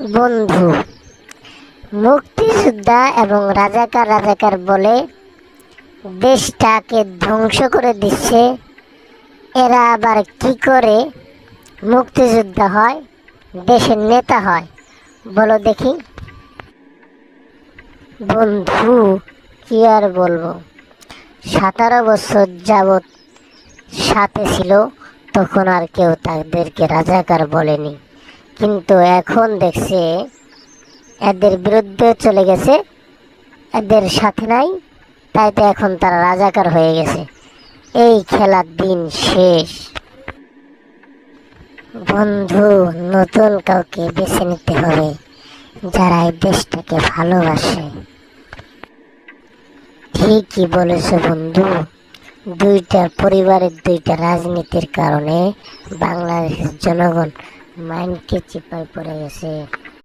বন্ধু, মুক্তিযোদ্ধা এবং রাজাকার রাজাকার বলে দেশটাকে ধ্বংস করে দিচ্ছে। এরা আবার কি করে মুক্তিযোদ্ধা হয়, দেশের নেতা হয় বলো দেখি। বন্ধু, কি আর বলবো, 17 বছর যাবৎ সাথে ছিল, তখন আর কেউ তাদেরকে রাজাকার বলেনি, কিন্তু এখন দেখছে এদের বিরুদ্ধে চলে গেছে, এদের সাথে নাই, তাই তো এখন তারা রাজাকার হয়ে গেছে। এই খেলার দিন শেষ। বন্ধু, নতুন কাউকে বেছে নিতে হবে যারা এই দেশটাকে ভালোবাসে। ঠিকই বলেছো বন্ধু, দুইটা পরিবারের দুইটা রাজনীতির কারণে বাংলাদেশের জনগণ মাইন্ডকে চিপায় পড়ে গেছে।